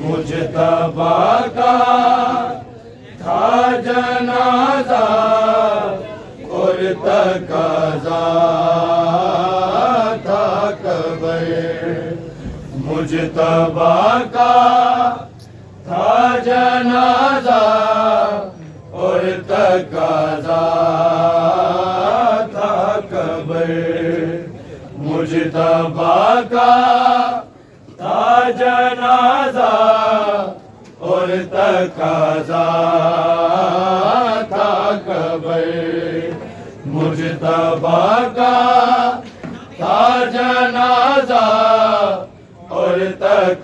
मुजतबा का था जनाजा और तकाजा था कब्र। मुजतबा का था जनाजा और तकाजा था कब्र। मुजतबा का था जनाजा और तकाजा था कब्र। मुजतबा का था जनाजा और तकाजा था कब्र। मुजतबा का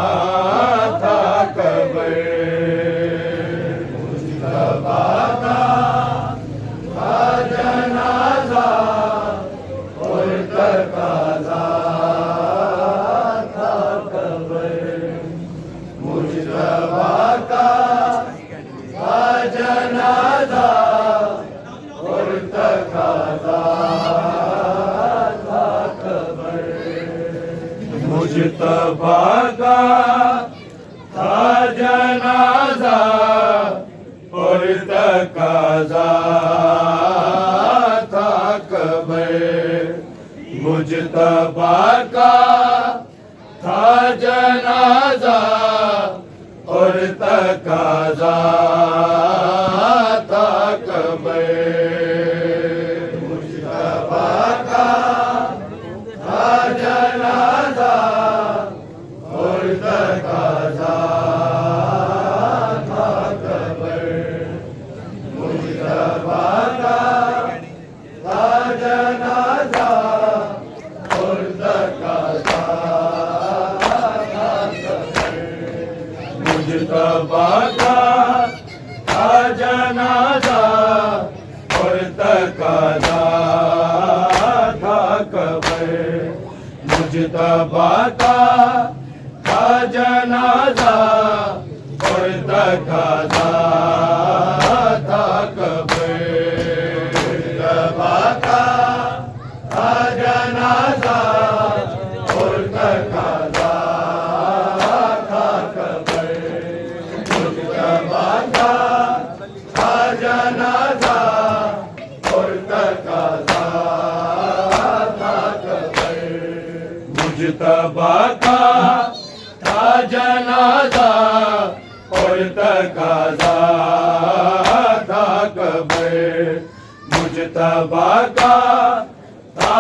था जनाजा और तकाजा मुजतबा का था जनाजा और तकाजा था कब्र। मुजतबा का था जनाजा और तकाजा था कब्र। मुजतबा का था जनाजा और तकाजा था कब्र। मुजतबा का था जनाजा और तकाजा था कब्र। मुजतबा का था जनाजा और तकाजा मुजतबा का था जनाजा और तकाजा था कब्र। मुजतबा का था जनाजा और तकाजा था कब्र। मुजतबा का था जनाजा और तकाजा था कब्र। मुजतबा का था जनाजा और तकाजा था कब्र। मुजतबा का था जनाजा और तकाजा था कब्र। मुजतबा का था जनाजा और तकाजा था कब्र। मुजतबा का था जनाजा और तकाजा था कब्र। मुजतबा का था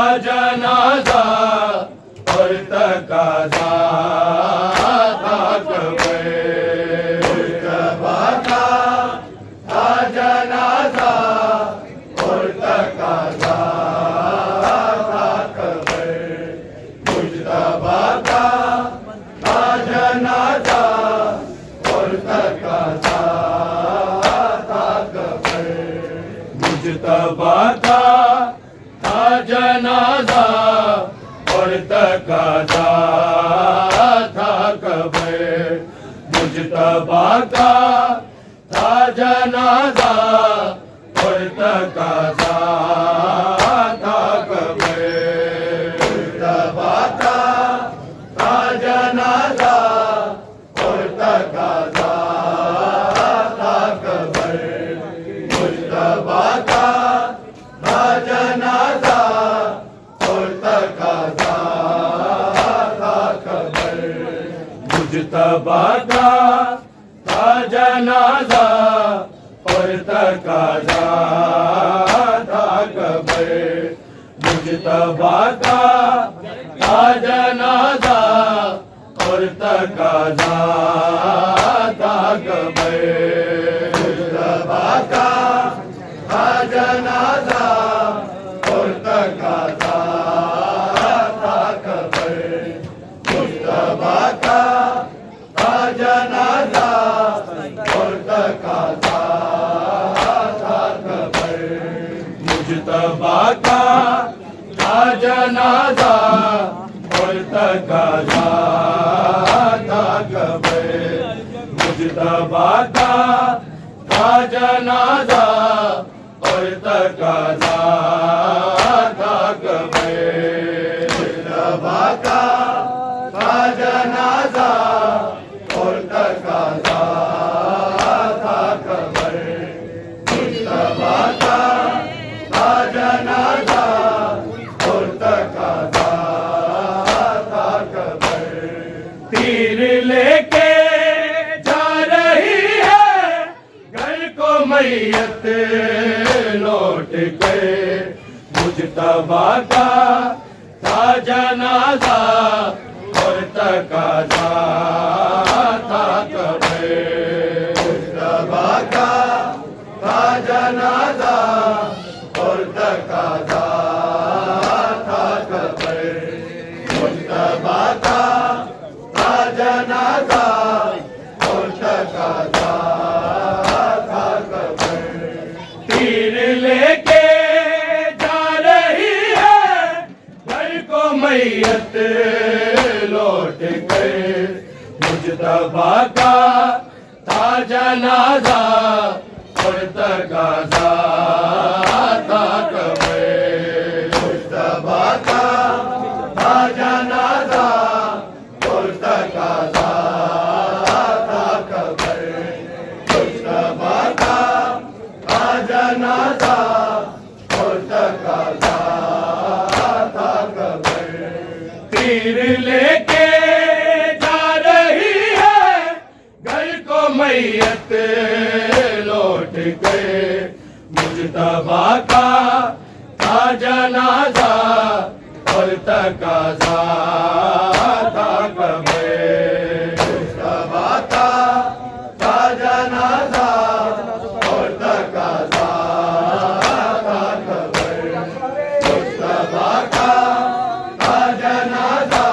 जनाजा और तकाजा था कब्र। मुजतबा का था जनाजा और तकाजा था कब्र। मुजतबा का था जनाजा और तकाजा था कब्र। मुजतबा का था जनाजा और तकाजा था कब्र। मुजतबा का था जनाजा और तकाजा था कब्र। मुजतबा का था जनाजा और तकाजा था कबर। मुजतबा का था जनाजा और तकाजा था कबर। मुजतबा का था जनाजा और तकाजा था कबर। मुजतबा का था जनाजा और तकाजा था कबर। मुजतबा का था जनाजा और तकाजा था कबर। मुजतबा का था जनाजा और तकाजा था कबर। मुजतबा का था जनाजा और तकाजा था कबर। मुजतबा का था जनाजा और तकाजा था कबर। तीर लेके जा रही है घर को मैयत लौट के। मुजतबा का था जनाजा और तकाजा था कबर। मुजतबा का था जनाजा और तकाजा था कबर। मुजतबा का था जनाजा और तकाजा था कबर। तीर लेके जा रही है घर को मैयत लौट गए। मुजतबा का था जनाजा और तकाजा था कबर। मुजतबा का था जनाजा और तकाजा था कबर। मुजतबा का था जनाजा और तकाजा था कबर। तीर लेके जा रही है घर को मैयत लौट गए। मुजतबा का था जनाजा और तकाजा था कबर। मुजतबा का था जनाजा और तकाजा था कबर। मुजतबा का था जनाजा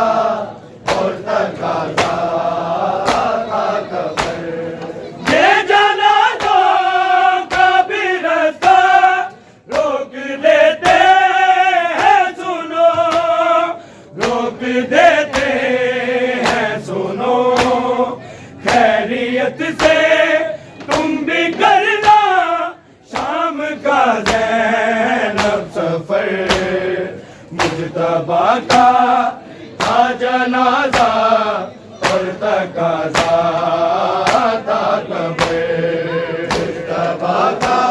और तकाजा था कबर। ये जनाजों का भी रास्ता रोक देते हैं सुनो, रोक देते हैं सुनो। खैरियत से तुम भी करना शाम का ज़ैनब सफर। मुजतबा का था जनाजा और तकाजा था कबर। मुजतबा का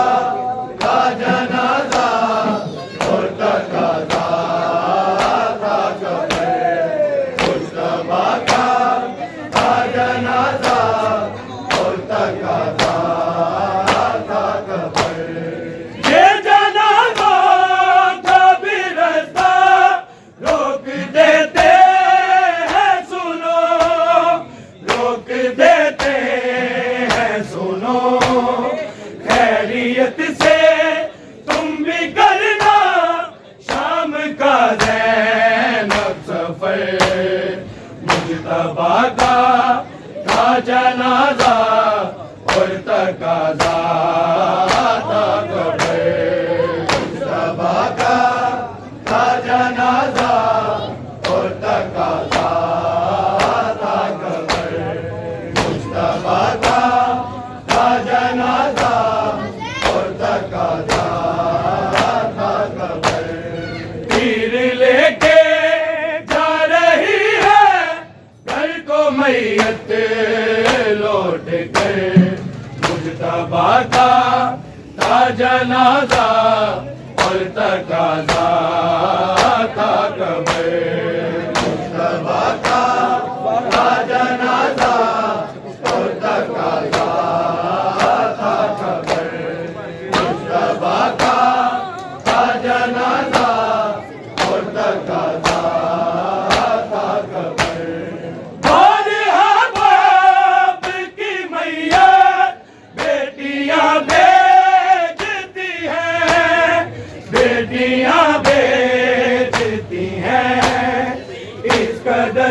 था जनाजा और तकाजा था कबर। मुजतबा का था जनाजा और तकाजा था कबर। ये जनाजा का भी रास्ता रोक देते हैं सुनो, रोक देते हैं सुनो। खैरियत से तुम भी करना शाम का ज़ैनब सफर। मुजतबा का था जनाजा और तकाजा था कबर। मुजतबा का था जनाजा और तकाजा था कबर। मुजतबा का था जनाजा और तकाजा था कबर। तीर लेके जा रही है घर को मैयत लौट गए। मुजतबा का था जनाजा और तकाजा था कबर। मुजतबा का था जनाजा और तकाजा था कबर।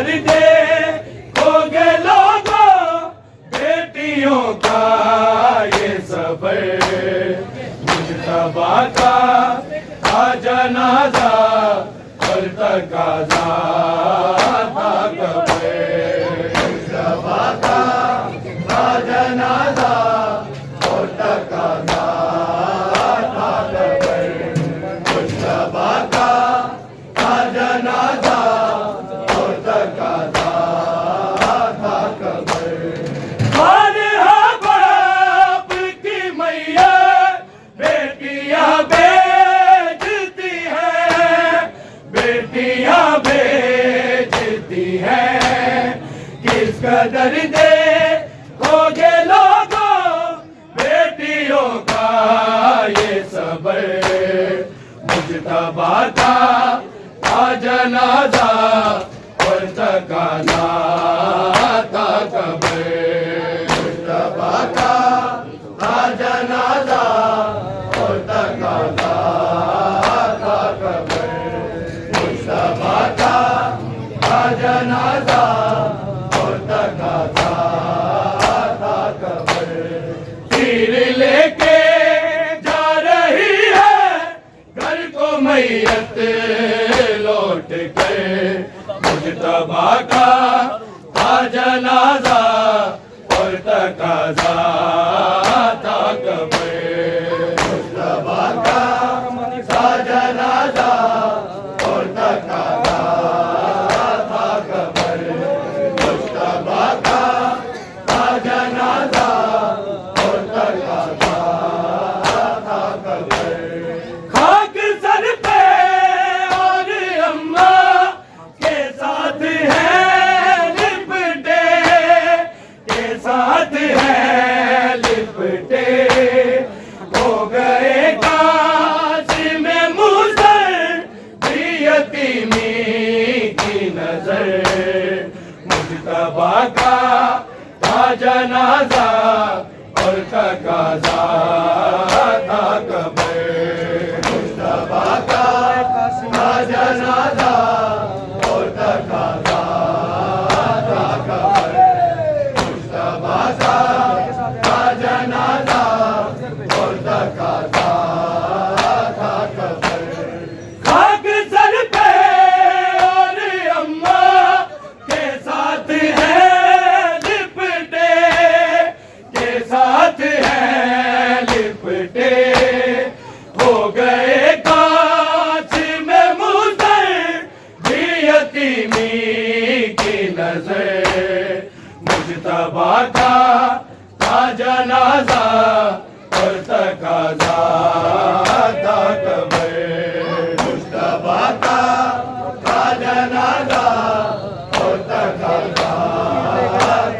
दर्द खोगे लोगों बेटियों का ये सफर मुजतबा का था जनाजा और तकाजा था कब्र मुजतबा का था जनाजा और तकाजा था कब्र मुजतबा का था जनाजा और तकाजा था कब्र हमारे बाप की मैया बेटियां बेचती है बेटियां बेचती है किस कदर दे खोगे लोगों बेटियों का ये सबर मुजतबा का था जनाजा और तकाजा था कब्र मुजतबा का था जनाजा और तकाजा था कब्र मुजतबा का था जनाजा और तकाजा था कब्र तीर लेके जा रही है घर को मैयत लौट कर मुजतबा का था जनाजा और तकाजा था कब्र मुजतबा का था जनाजा और तकाजा था कब्र मुजतबा का था जनाजा और तकाजा था कब्र खाक सर पे और अम्मा के साथ है लिपटे के साथ है लिपटे हो गए काश में मुसर भी यतीमी की नजर मुजतबा का था जनाजा और तकाजा था कब्र मुजतबा का था जनाजा और तकाजा था कब्र मुजतबा का था जनाजा और तकाजा था कब्र खाक सर पे और अम्मा के साथ है लिपटे के साथ है लिपटे हो गए काश में मुसर भी यतीमी की नजर मुजतबा का था जनाजा और तकाजा था कब्र मुजतबा का था जनाजा और तकाजा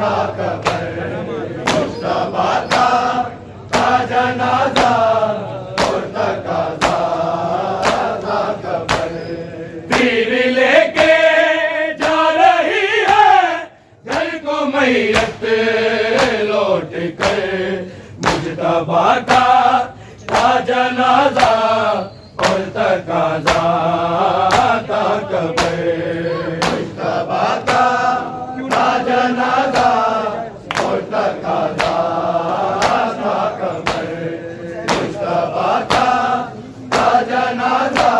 था कब्र मुजतबा का था जनाजा और तकाजा था कब्र तीर लेके जा रही है घर को मैयत लौट कर मुजतबा का था जनाजा और तकाजा था कब्र मुजतबा का था जनाजा और तकाजा था कब्र मुजतबा का था जनाजा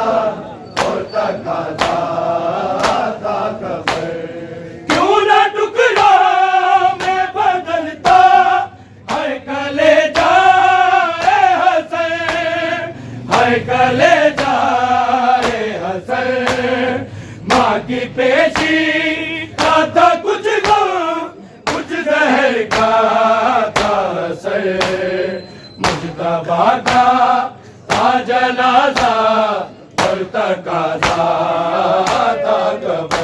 और तकाजा था कब्र क्यों ना टुकड़ा में बदलता है कलेजा हर कलेजा हसन माँ की पेशी का था कुछ गम कुछ जहर का था असर मुजतबा का था जनाजा और तकाजा था कब्र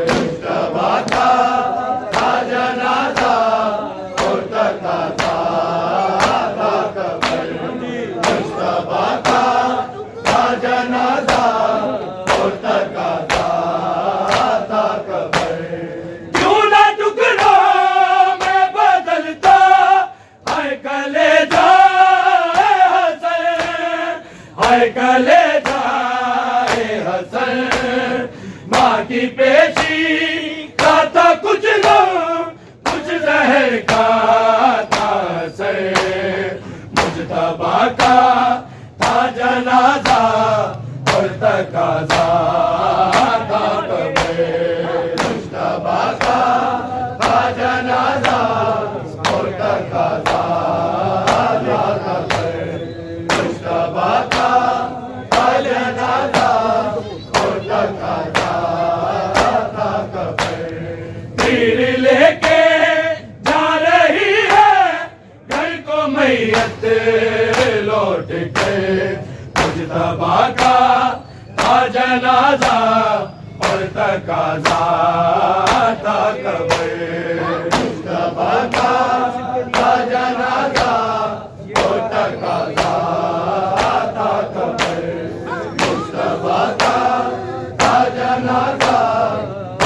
मुजतबा का था जनाजा और तकाजा था कब्र मुजतबा का था जनाजा और तकाजा था कब्र क्यों ना टुकड़ों में बदलता है कलेजा है कलेजा हसन माँ की पेशी गम कुछ जहर का था असर मुजतबा का था जनाजा और तकाजा था कब्र मुजतबा का था जनाजा और तकाजा था कब्र मुजतबा का था जनाजा और तकाजा था कब्र तीर लेके जा रही है घर को मैयत लौट के मुजतबा का था जनाजा और तकाजा था कब्र मुजतबा का था जनाजा और तकाजा था कब्र मुजतबा का था जनाजा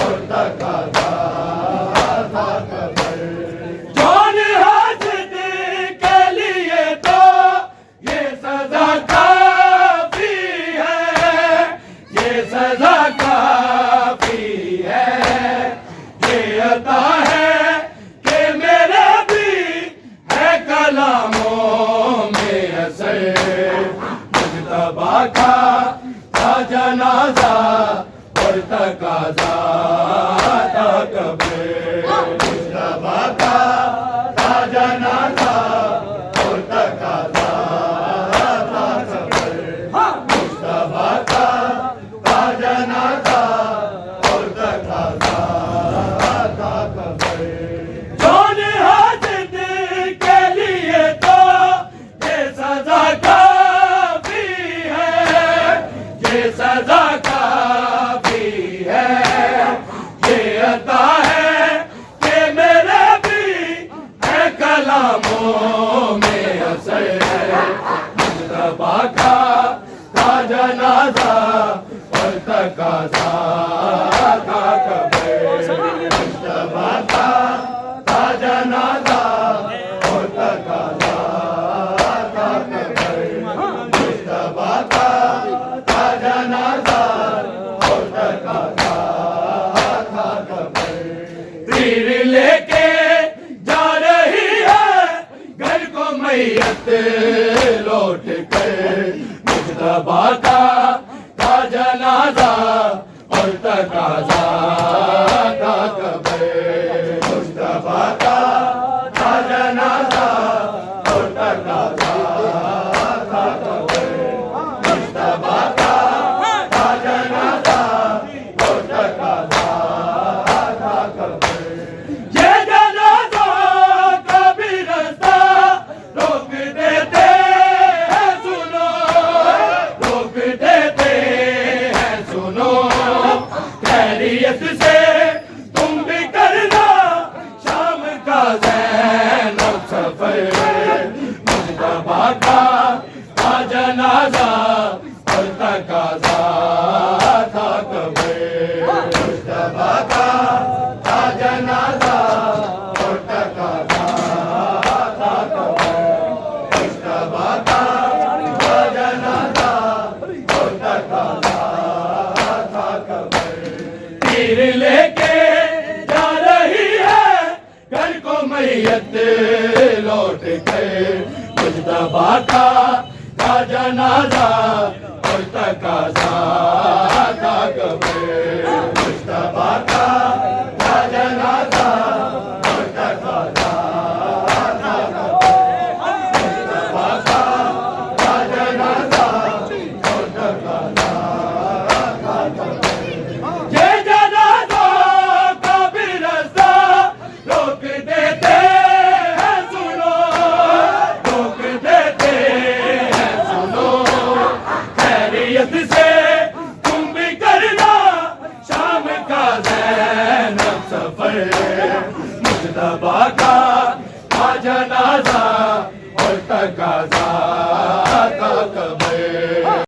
और तकाजा था कब्र जौन हाजिर के लिए तो ये सजा काफी है ये सजा काफी है ये अता है कि मेरे भी है कलामों में असर मुजतबा का था जनाजा और तकाजा था कब्र मुजतबा का था जनाजा और तकाजा था कब्र मुजतबा का था जनाजा और तकाजा था कब्र जौन हाजिर के लिए तो ये सजा काफी है ये सजा काफी है ये अता है कि मेरे भी है कलामों में असर मुजतबा का था जनाजा और तकाजा था कब्र मुजतबा का था जनाजा और तकाजा था कब्र मुजतबा का था जनाजा और तकाजा था कब्र तीर लेके जा रही है घर को मैयत लौट कर मुजतबा का था जनाजा और तकाजा था कब्र मुजतबा का था जनाजा और तकाजा था कब्र मुजतबा का था जनाजा और तकाजा था कब्र ये जनाजा का भी रास्ता रोक देते हैं सुनो रोक देते हैं सुनो खैरियत से तुम भी करना शाम का ज़ैनब सफर मुजतबा का था जनाजा और तकाजा था कब्र मुजतबा का था जनाजा और तकाजा था कब्र मुजतबा का था जनाजा और तकाजा था कब्र तीर लेके जा रही है घर को मैयत लौट के मुजतबा का था जनाजा और तकाजा था कब्र मुजतबा का था जनाजा और तकाजा था कब्र मुजतबा का था जनाजा और तकाजा था कब्र ये जनाजा का भी रास्ता रोक देते हैं सुनो रोक देते हैं सुनो खैरियत से तुम भी करना शाम का ज़ैनब सफर मुजतबा का था जनाजा और तकाजा